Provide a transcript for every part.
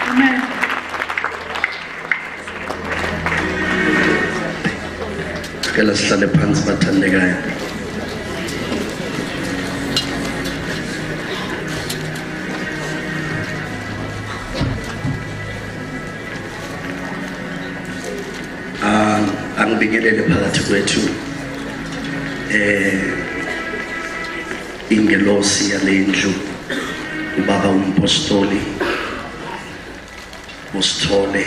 Amen. Kela sihlale phansi bathandekayo. Angibingelele phakathi kwethu ingelosi yalendlu ubaba umpostoli Usithole,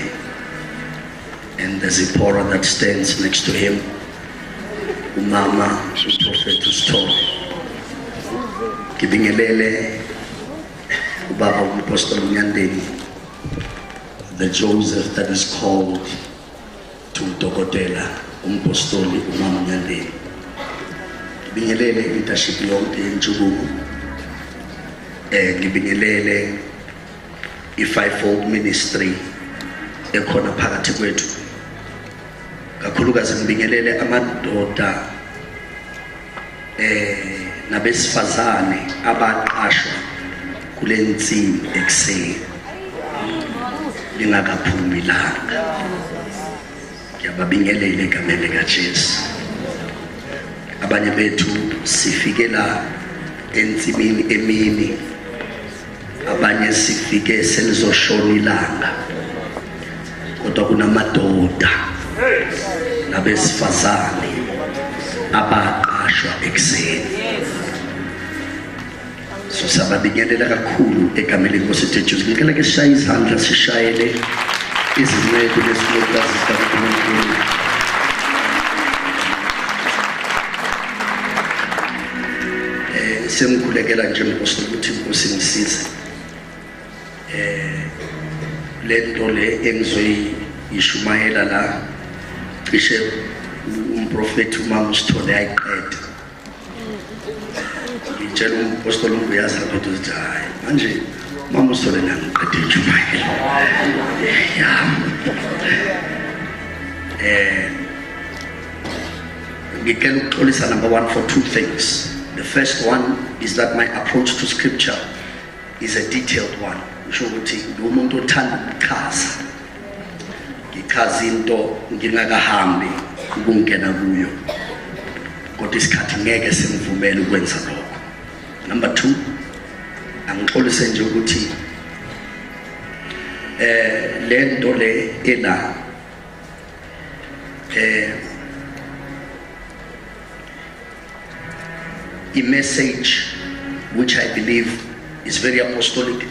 and the Zipporah that stands next to him, umama uProfet Usithole. Ngibingelele ubaba umpostoli Nyandeni, the Joseph that is called to Dokotela umpostoli umama Nyandeni. Ngibingelele leadership yonke Intshukumo. Ngibingelele i-fivefold ministry ekhona phakathi kwethu. Kakhulukazi ngibingelele amadoda nabesifazane abaqashwa kule nsimbi ekuseni lingakaphumi ilanga. Ngiyababingelela egameni likaJesu. Abanye bethu sifike la ensimini emini, abanye sifike selizoshona ilanga, kodwa kunamadoda nabesifazane abaqashwa ekuseni. So sababingelela kakhulu egameni lenkosi uJesu. Ngicela ke sishaye izandla, sishayele izinceku lesilokazi sikaNkulunkulu. Semkhulekela nje Nkosi ukuthi Nkosi ngisize lento le engizoyishumayela la cishe umprofeti umama Usithole ayiqede. Ngitshela umpostoli uyazi lapho ukuthi hayi manje umama Usithole nangiqede ishumayela. Ngicela ukuxolisa number 1 for 2 things. The first one is that my approach to scripture is a detailed one. Usho ukuthi umuntu othanda ukuchaza. Ngichaza into ngingakahambi ukungena kuyo. Kodwa isikhathi ngeke singivumele ukwenza lokho. Number 2, angixolise nje ukuthi lento le ela a message which I believe is very apostolic.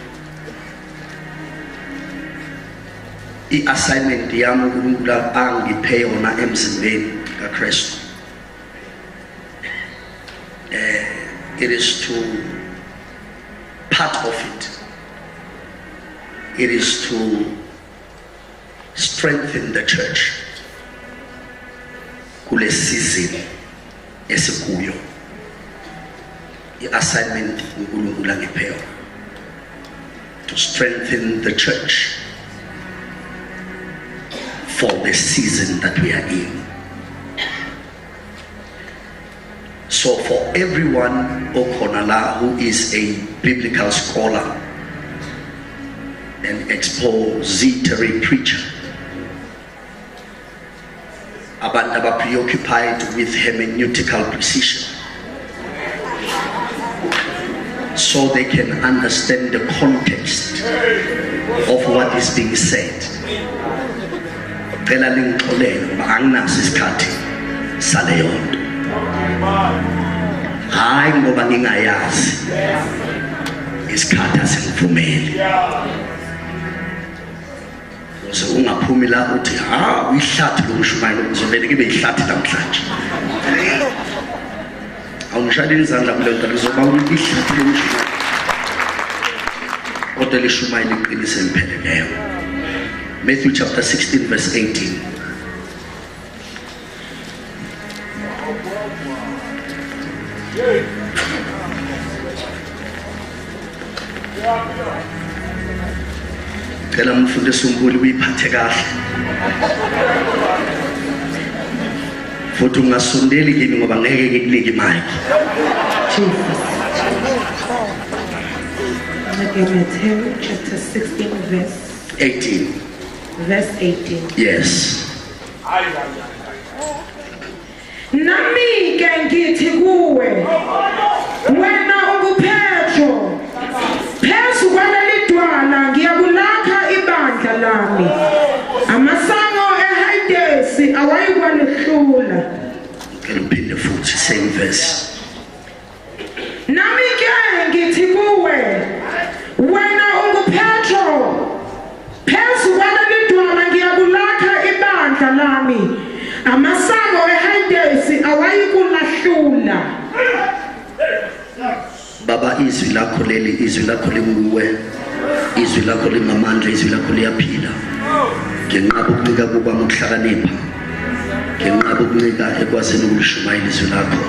I-assignment yami uNkulunkulu angiphe yona emzimbeni kaKristu. It is to, part of it, it is to strengthen the church kule season esikuyo. Assignment uNkulunkulu angiphe yona to strengthen the church for the season that we are in. So for everyone okhonala who is a biblical scholar, an expository preacher, abantu aba preoccupied with hermeneutical precision, so they can understand the context of what is being said. Phela lingixolele anginaso isikhathi saleyo nto. Hayi ngoba ngingayazi isikhathi asingivumeli. Uze ungaphumi la uthi uyihlathi lo mshumayelo uzovele kube ihlathi namhlanje. Awungishayeli izandla kule nto lizoba ihlathi lo mshumayelo. Kodwa lishumayelo iqinise lipheleleyo. Matthew chapter 16 verse 18. Cela mfundisi uNkulunkulu uyiphathe kahle. Futhi ungasondeli kimi ngoba ngeke ngikunike imic. Matthew chapter 16 verse 18. Verse 18. Yes. Nami ke ngithi kuwe wena unguPetro phezu kwalelidwala ngiyakulakha ibandla lami amasango eHadesi awayikwanehlula. Can you pin the foot? Same verse. Nami ke ngithi kuwe wena unguPetro phezu kwalelidwala ngiyakulakha ibandla lami amasango eHadesi awayikulahlula. Baba, izwi lakho leli, izwi lakho linguwe, izwi lakho lingamandla, izwi lakho liyaphila. Ngenqaba ukunika kuba ukuhlakanipha, ngenqaba ukunika ekwazini ukulishumayela izwi lakho,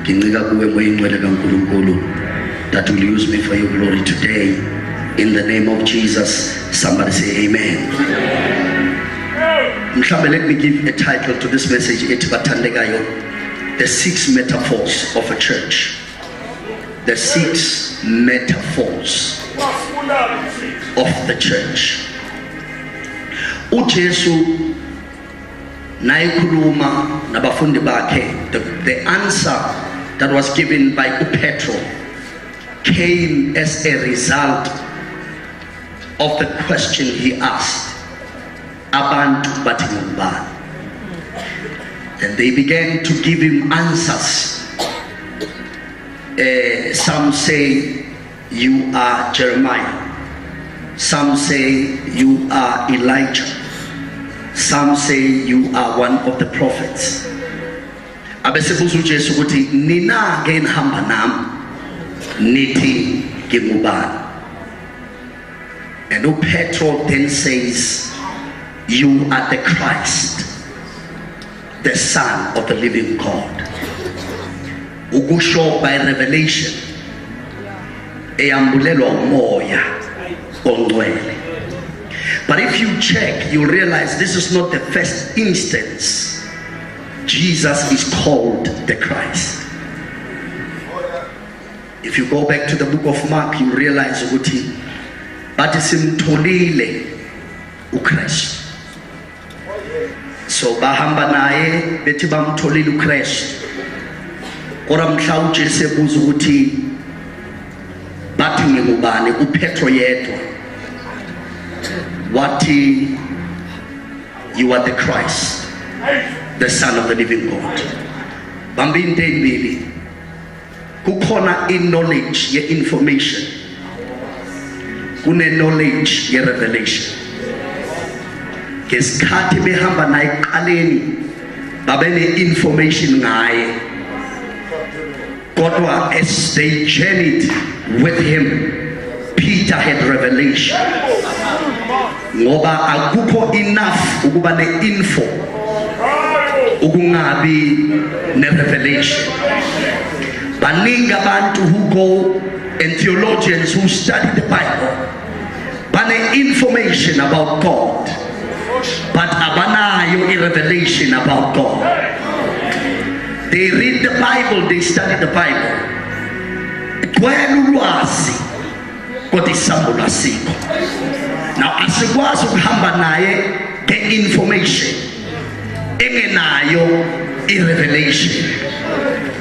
ngincika kuwe moya ingcwele kaNkulunkulu, that will use me for your glory today. In the name of Jesus, somebody say amen. Let me give a title to this message, the 6 metaphors of a church. The 6 metaphors of the church. uJesu nayikhuluma nabafundi bakhe, the answer that was given by uPetro came as a result of the question he asked, abantu bathi ngubani? And they began to give him answers. Some say you are Jeremiah, some say you are Elijah, some say you are one of the prophets. Abesebuza uJesu ukuthi nina ke nihamba nami nithi ngingubani? And uPetro then says, you are the Christ, the Son of the living God. Ukusho by revelation, eyambulelwa umoya ongcwele. But if you check, you realize this is not the first instance Jesus is called the Christ. If you go back to the book of Mark, you realize ukuthi bathi simtholile uKristu. So bahamba naye bethi bamtholile uKristu. Kodwa mhla uJesu ebuza ukuthi bathi ngingubani, uPetro yedwa wathi you are the Christ, the Son of the living God. Bambi into embili, kukhona knowledge ye information, kune knowledge ye revelation. Ngesikhathi behamba naye eqaleni babe ne information ngaye, kodwa as they journeyed with him, Peter had revelation. Ngoba akukho enough ukuba ne info ukungabi ne revelation. Baningi abantu who go and theologians who study the Bible bane information about God, but abanayo a revelation about God. They read the Bible, they study the Bible. Now asikwazi ukuhamba naye the information engenayo i-revelation.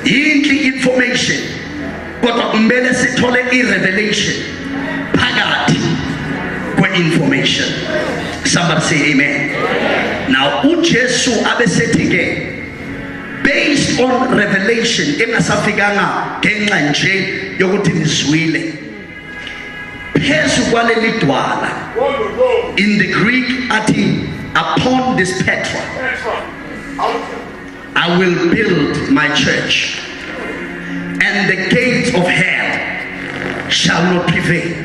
Yinhle information, kodwa kumele sithole i-revelation phakathi kwe-information. Somebody say amen. Now uJesu abesethi ke, based on revelation engasafikanga ngenxa nje yokuthi nizwile, phezu kwaleli dwala, in the Greek ati upon this Petra I will build my church, and the gates of hell shall not prevail.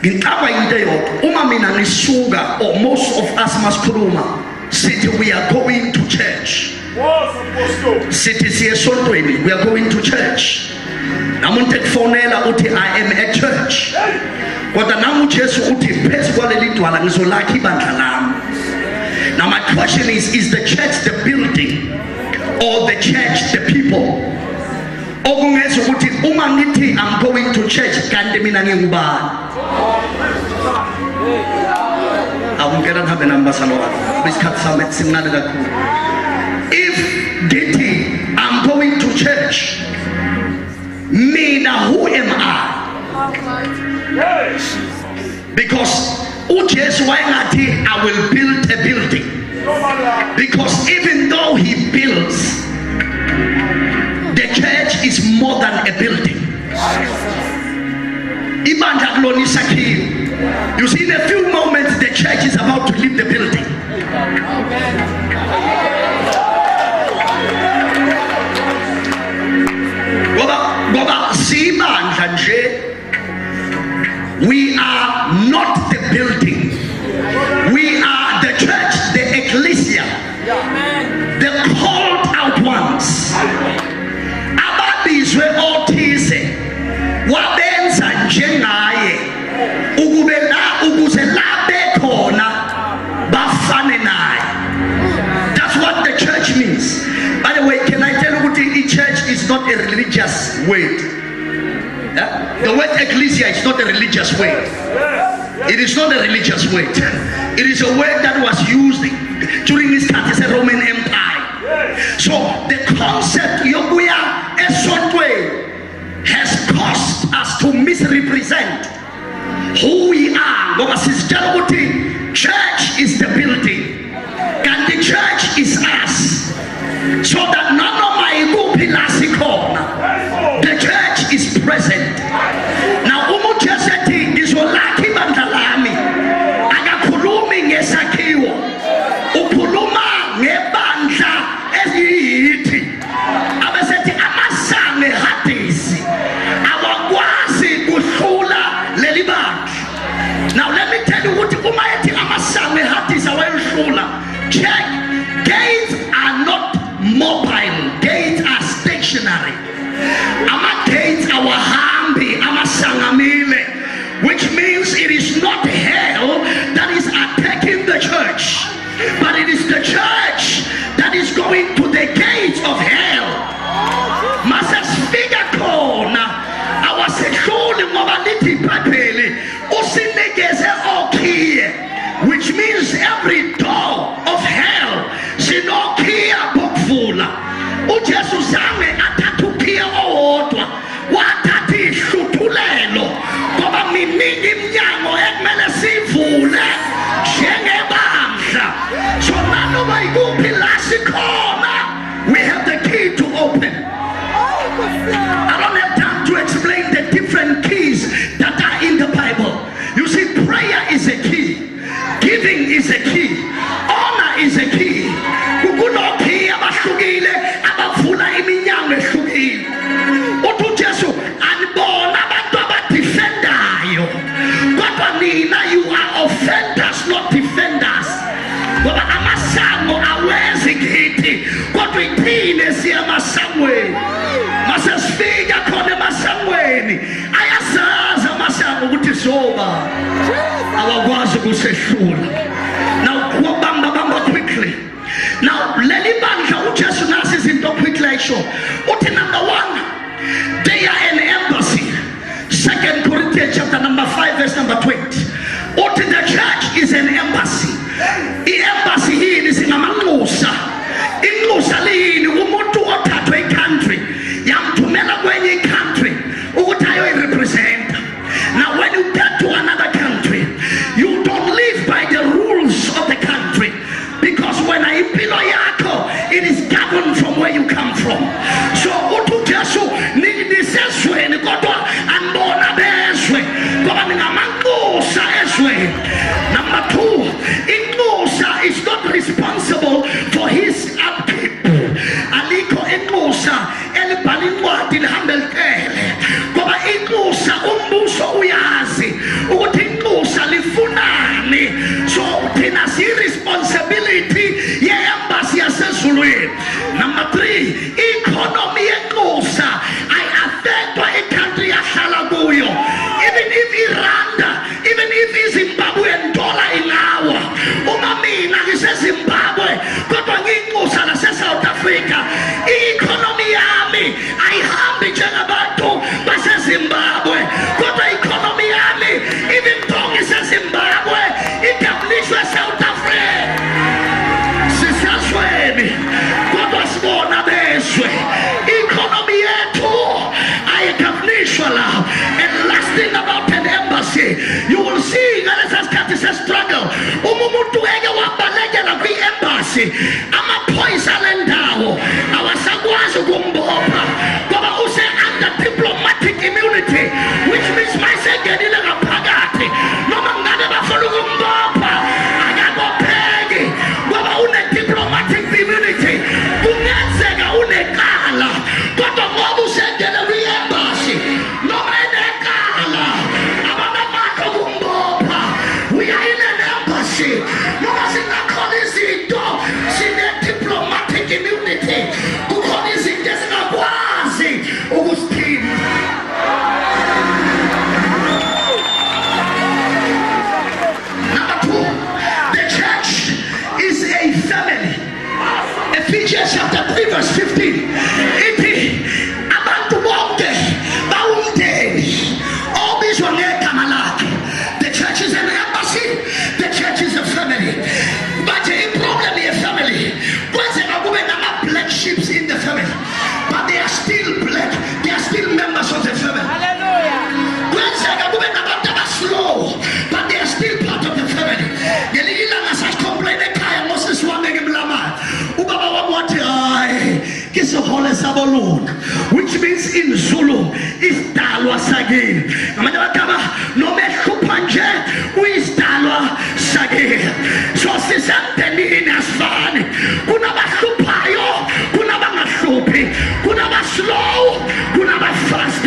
Ngicaba into yodwa, uma mina ngisuka, or most of us masikhuluma sithi we are going to church. Sithi siye esontweni, we are going to church. Namuntu ekufonela uthi I am at church. Kodwa namu uJesu uthi phezu kwaleli dwala ngizolakha ibandla lami. Now my question is the church the building or the church the people? Okungenza ukuthi uma ngithi I'm going to church kanti mina ngingubani? ngicela ngihambe nami bazalwane besikhathi sami sincane kakhulu. If Diti, I'm going to church, mina, who am I? Yes. Because uJesu wayengathi I will build a building. Because even though he builds, the church is more than a building. Ibandla kulona isakhiwo. You see, in a few moments the church is about to leave the building. Ngoba sibandla nje, we are not the building. We are the church, the ecclesia, the called out ones. Ababizwe othize wabenza njengaye ukuze la bekhona bafane naye. That's what the church means. By the way, can I tell you what the church is not a religious word. Yeah? The word ecclesia is not a religious word. It is not a religious word. It is a word that was used during this time as a Roman Empire. So the concept yokuya esotwe has caused us to misrepresent who we are. Church is the building and the church is us. So that none of my the church is present. Now umujeseti is olaki bandalami agakhulumi ngesakhiwo ukhuluma ngebandla eziyithi abesethi amasange hadisi awakwazi kuhlula leli bandla. Now let me tell you what uma ethi amasange hadisi awayhlula. Check, gates are not mobile, gates are stationary. Ama gates awahambi amasangamile, which means it is not hell that is attacking the church, but it is the church that is going to the gates of hell. Masasifika khona awasehluli ngoba lithi iBhayibheli usinikeze okhiye, which means every door of hell sinokhiya bokuvula. uJesu zange athatha ukhiya owodwa, wathatha ihluthulelo ngoba miningi iminyango ekumele sivule njengebandla. So nanoba ikuphi la sikhona, we have the key to open. I don't have time to explain the different keys that are in the Bible. You see, prayer is a key, giving is a key, honor is a key. Kukunokhi abahlukile abavula iminyango ehlukile. Uthi uJesu anibona abantu abadefendayo, kodwa nina you are offenders not defenders. Ngoba amasango awezi kithi kodwa iphine siya emasangweni. Masesifika khona emasangweni ayazazi amasango ukuthi zoba awakwazi ukusehlula. Now bamba quickly. Now leli bandla uJesu nasi izinto quickly ayisho. Uthi number 1, they are an embassy. 2 Corinthians chapter number 5 verse number 20. Uthi the church is an embassy. I-embassy yini singamanxusa. Inxusa liyini? Umuntu othathwe i-country yamthumela kwenye i-country ukuthi ayoyirepresent. Now when you get to another country, you don't live by the rules of the country, because when impilo yakho, it is governed from where you come from. So uthi Jesu nisezweni kodwa anibona bezwe ngoba ningamanxusa ezweni. Number 2, inxusa is not responsible for his upkeep. Alikho inxusa elibhala incwadi lihambe litele ngoba inxusa umbuso uyazi ukuthi inxusa lifunani. So thina si-responsibility ye-embassy yasezulwini. Number 3, i-economy yenxusa ayi-affectwa i-country yahlala kuyo. Even if iranda, even if iZimbabwean dollar inawa, uma mina ngiseZimbabwe kodwa ngiyinxusa nase-South Africa, i-economy yami ayihambi njengabantu baseZimbabwe kodwa i-economy yami even though ngiseZimbabwe itabulishwe a struggle. Umuntu eke wabalekela kwi-embassy amaphoyisa lendawo awasakwazi ukumbopha ngoba use under diplomatic immunity, which means mayisengenile ngaphakathi noma ngabe bafuna ukumbopha akabopheki ngoba une-diplomatic immunity. Kungenzeka unekala kodwa ngoba usengene kwi-embassy noma enekala abanamandla okumbopha. We are in an embassy noma singakhona izinto sine-diplomatic immunity. Kukhona izinto esingakwazi ukusiphinda. Number 2, the church is a family. Ephesians chapter 3 verse 15. Ithi abantu bonke bawumndeni obizwa ngegama lakhe. The church is an embassy. The church is a family. But the problem is family. Kwenzeka kube nama-black sheep in the family, but they are still black. They are still members of the family. Kwenzeka kube nabantu abaslow, but they are still part of the family. Ngelinye ilanga sasicomplain ekhaya ngosisi wami ngimlamayo. Ubaba wami wathi hayi kisihole sabolunga, which means in Zulu isidalwa sakini. Ngamanye amagama noma ehlupha nje uyisidalwa sakini. So sisemndenini asifani. Kunabahluphayo, kunabangahluphi, kunabaslow, kunabafast.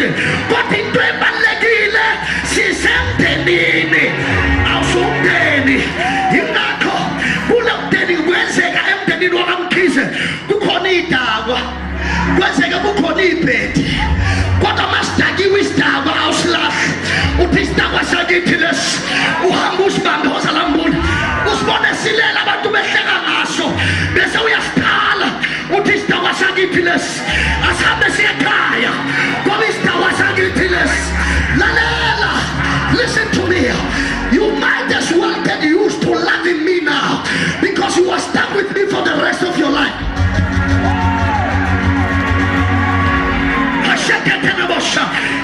Kodwa into ebalulekile sisemndenini, awusumndeni. Yingakho kule mndeni kwenzeka emndenini wakamkhize kukhona idakwa, kwenzeka kukhona ibhedi, kodwa masidakiwe isidakwa awusilahli. Uthi isidakwa sakithi lesi uhamba usibambe ozalambula usibone silela abantu behleka ngaso bese uyasiphala. Uthi isidakwa sakithi lesi asihambe siyekhaya ngoba isidakwa sakithi lesi. Lalela, listen to me. You might as well get used to loving me now because you are stuck with me for the rest of your life.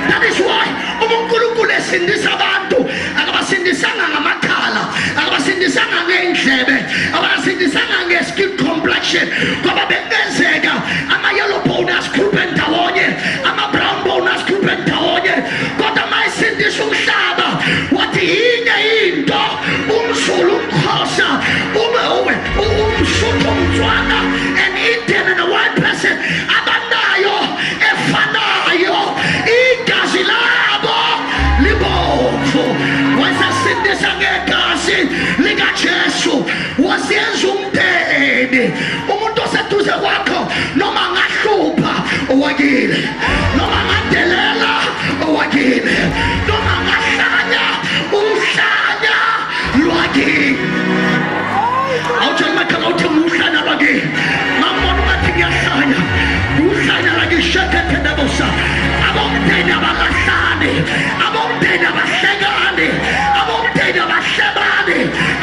That is why uNkulunkulu esindisa abantu akabasindisanga ngamakhala, akabasindisanga ngendlebe, akabasindisanga nge-skin complexion ngoba bekenzeka ama-yellow bone asikhuphe ndawonye, ama-brown bone asikhuphe ndawonye. Kodwa mayisindisa umhlaba wathi yinye into umZulu, umXhosa, umSotho, umTswana, an Indian and a white person abanayo efanayo. Igazi labo libomvu. Wasasindisa ngegazi likaJesu, wasiyenza umndeni. Umuntu oseduze kwakho noma ngahlupha owakile, noma ngadelela owakile, noma ngahlanya uhlanya lwakile. Awutshela makhala uthi uhlanya lwakile. Ngambona ungathi ngiyahlanya uhlanya lakishekhethe ndabosa. Abomndeni abalahlani, abomndeni abahlekani, abomndeni abahlebani,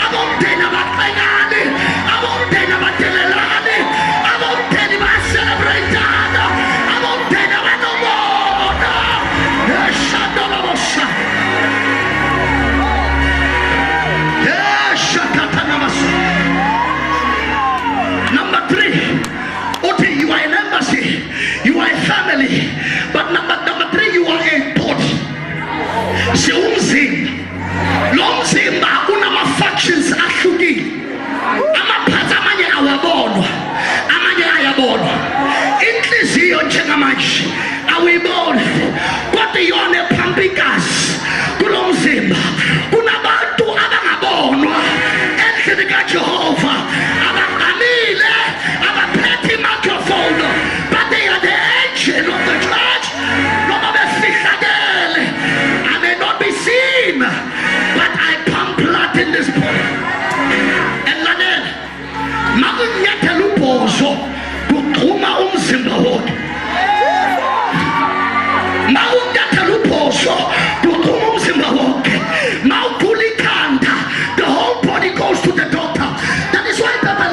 abomndeni abaqenyani, abomndeni abadelelani, abomndeni baselebreytana, abomndeni abanomona. Eshadolabosa, eshakatanamasa. Number 3, uthi you are an embassy, you are a family, but number 3, you are a body. Siumzimba. Lo mzimba unama-functions ahlukile. Amaphathi amanye awabonwa, amanye ayabonwa. Inhliziyo njengamanje awuyiboni, kodwa iyona ephampa igazi kulo mzimba. Kunabantu abangabonwa endlini kaJehova, abaqamile, abaphethe i-microphone, but they are the engine of the church. Noma befihlakele, I may not be seen, but I pump blood in this body. And lalela, makunyathela ubhozo kuqhuma umzimba wonke. Makunyathela ubhozo kuqhuma umzimba wonke. Mawugula ikhanda, the whole body goes to the doctor. That is why Papa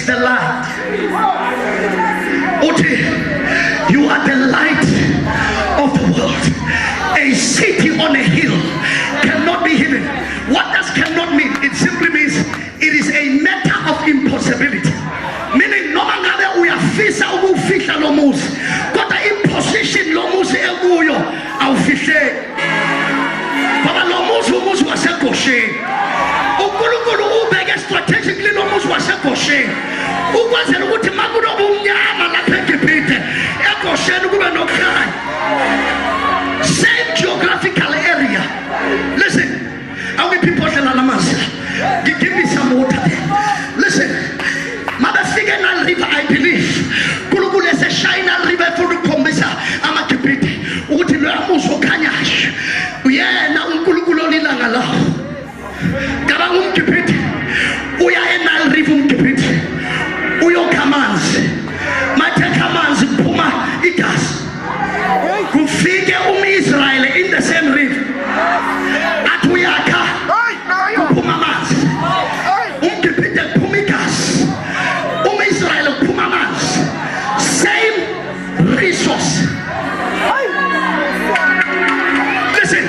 is the light. Uti, you are the light of the world. A city on a hill cannot be hidden. What does cannot mean? It simply means it is a matter of impossibility. Meaning, no matter we are fisa or fisa lomus, but the imposition lomus eguyo au fishe. Baba lomus lomus was a koshe. Ukulu ubege strategically lomus was a koshe. Uwas and utimagudo bunyama la pekipite. A koshe nuba no cry. Same geographical area. Listen, how many people tell Alamansa? Give me some water there. Listen, Mother Signal River, I believe. Kulugul is a Shina River for the Kombisa. I'm a kipiti. Utilamus Okanyash. Yeah, now Kuluguloni Langala. Garang kipiti. Uya enal rivum kipiti. Uyo commands. Mata commands Puma Itas. Who figure Israel in the same river. Atuyaka. Pumamas. Kipiti Pumikas. Israel Pumamas. Same resource. Listen.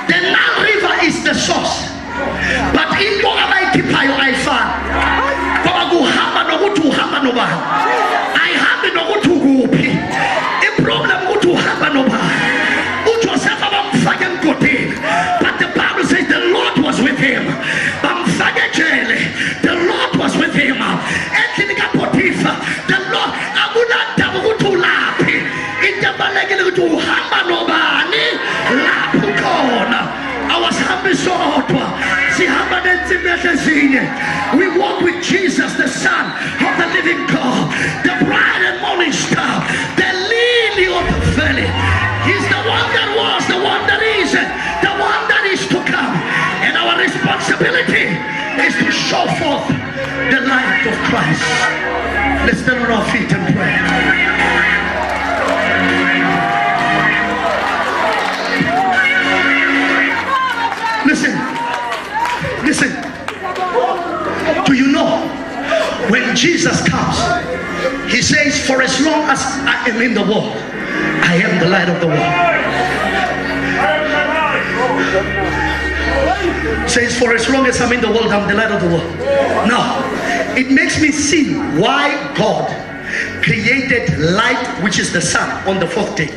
The Nile River is the source. But in Bogabaitipayo I found. Babagu Hamba no Gutu Hamba no Ba. I have no Gutu Gupi. A problem Gutu Hamba no Ba. Utu Safa Fagam Kote. But the Bible says the Lord was with him. The Lord was with him. The Lord I was happy so. We walk with Jesus, the Son of the living God, the bright and morning star, the lily of the valley. He's the one that was, the one that is, the one that is to come. And our responsibility is to show forth the light of Christ. Let's stand on our feet and pray. Listen. Do you know when Jesus comes, he says, for as long as I am in the world, I am the light of the world. Says, for as long as I'm in the world, I'm the light of the world. Now, it makes me see why God created light, which is the sun, on the fourth day.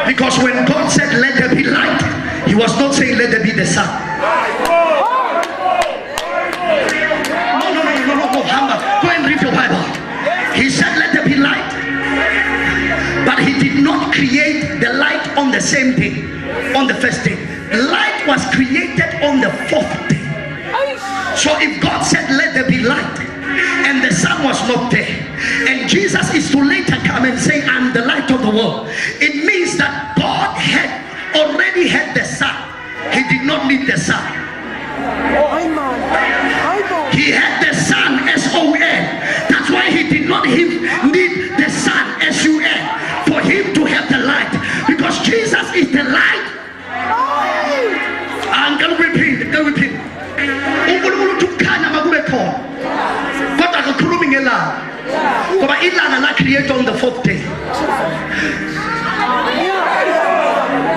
Because when God said, let there be light, he was not saying, let there be the sun. No, Hamba, go and read your Bible. He said, let there be light. But he did not create the light on the same day, on the first day. Light was created on the fourth day. So if God said, let there be light, and the sun was not there, and Jesus is to later come and say, I'm the light of the world, it means that God had already had the sun. He did not need the sun. He had the sun, S-O-N. That's why he did not need the sun, S-U-N, for him to have the light, because Jesus is the light. I'm going to repeat. Created on the fourth day.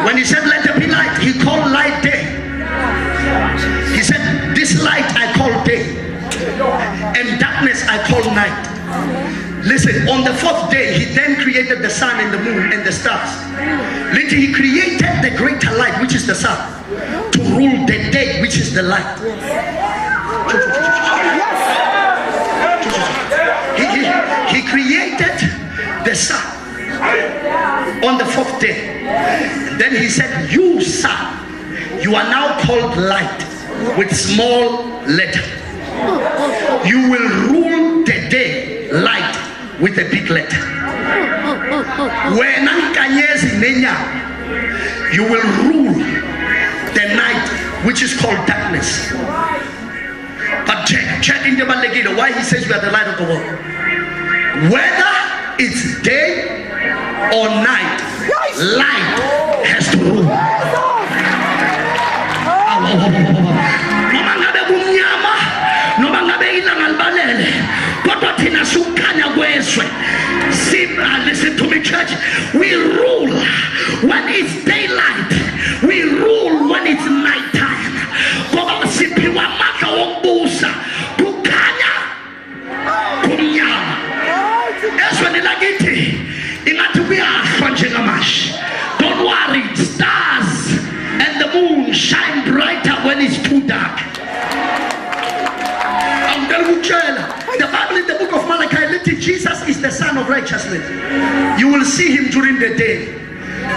When he said let there be light, he called light day. He said this light I call day, and darkness I call night. Listen, on the fourth day he then created the sun and the moon and the stars. Later he created the greater light, which is the sun, to rule the day, which is the light. He created the sun on the fourth day. Then he said, you sun, you are now called light with small letter. You will rule the day, light with a big letter. You will rule the night, which is called darkness. But check in the Malagida why he says we are the light of the world. Whether it's day or night, light has to rule. Listen to me, church. We rule when it's daylight. We rule when it's nighttime. Ngoba siphiwa amandla wokubusa kukhanya kumnyama. Ezweni lakithi ingathi kuyahlwa njengamanje. Don't worry, stars and the moon shine brighter when it's too dark. I'm telling you, the Bible in the book of Malachi, Jesus is the Son of Righteousness. You will see him during the day.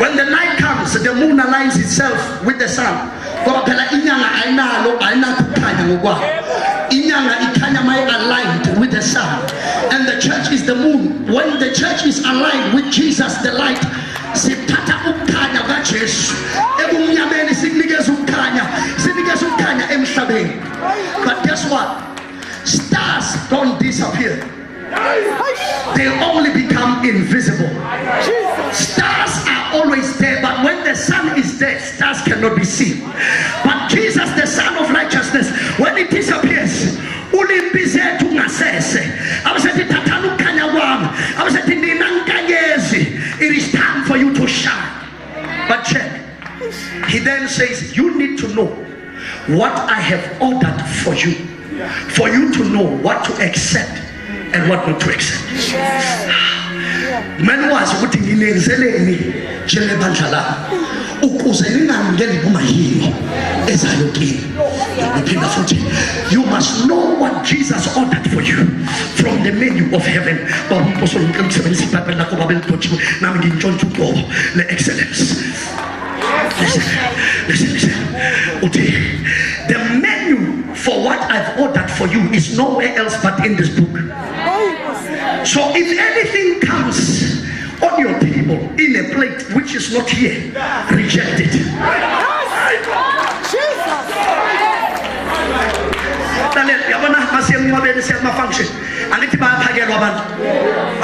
When the night comes, the moon aligns itself with the sun. Aligned with the sun. And the church is the moon. When the church is aligned with Jesus, the light, but guess what? Stars don't disappear. They only become invisible. Stars are always there, but when the sun is there, stars cannot be seen. But Jesus, the Son of Righteousness, when it disappears, it is time for you to shine. But check, he then says, you need to know what I have ordered for you to know what to accept and what not to accept. Man was ukuthi nginenzeleni njengebandla la ukuze ningangeni kumayini ezayo kini. Ngiphinda futhi, you must know what Jesus ordered for you from the menu of heaven. Bawumphosolo ngimsebenzisa iBhayibheli lakho babelidothiwe nami ngintshontsha uqobo le excellence. Listen. The menu for what I've ordered for you is nowhere else but in this book. So if anything comes on your table in a plate which is not here, reject it. Function. Angithi bayaphakelwa abantu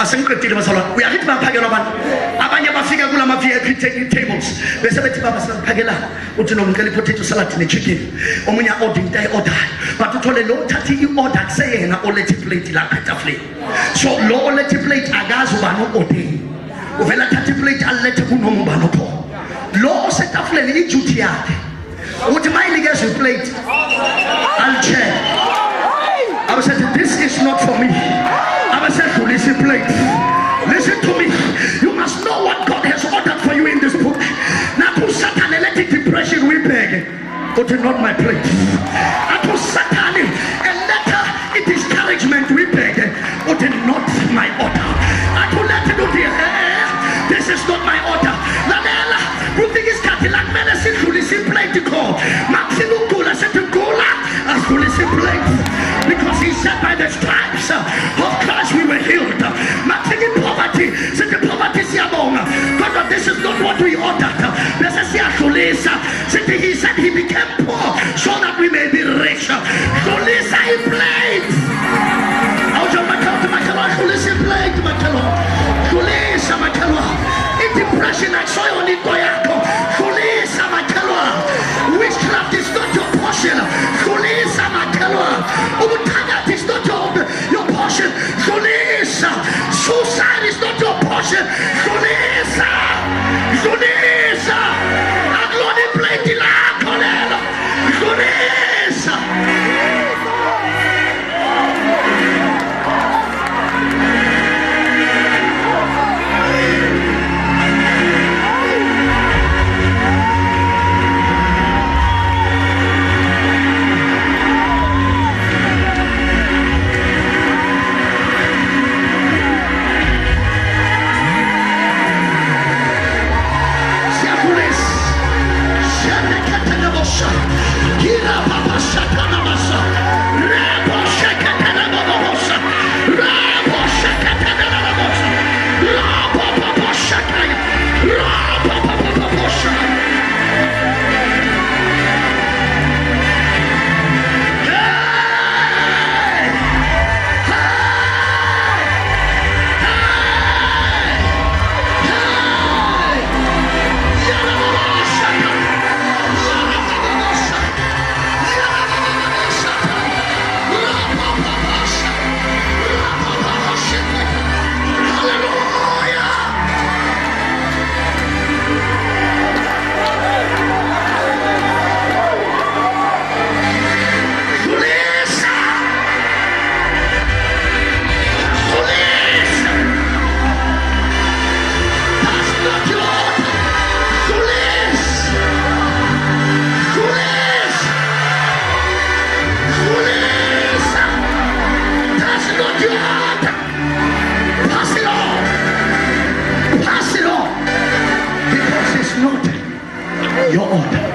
asengiqedile bazalwa uyakithi bayaphakelwa abantu abanye bafika kulama VIP tables bese bethi baba siphakela uthi nomcela potato salad ne-chicken omunye order into order but uthole lo uthatha i-order kuseyena olethe plate la etafuleni. So lo olethe plate akazi ubani o-order uvela thatha iplate alethe kunoma ubani opho lo osetafuleni i-duty yakhe uthi mayinikeza iplate I'll check. I said, this is not for me. I said, listen, plate. Listen to me. You must know what God has ordered for you in this book. Now to Satan and let it depression we beg. But not my plate. Now to Satan and let it discouragement we beg. But not my order. I to let it do this is not my order. Who think is Cadillac medicine to listen plate to call. Maximum Gula said to Gula as to listen plate. Because he said by the stripes of Christ we were healed. Nothing in poverty. Said the poverty is among. God, this is not what we ordered. He said he became poor so that we may be rich. So listen in place. Depression I saw on it. Witchcraft is not your portion. Is not your portion. Suicide is not your portion. Your order.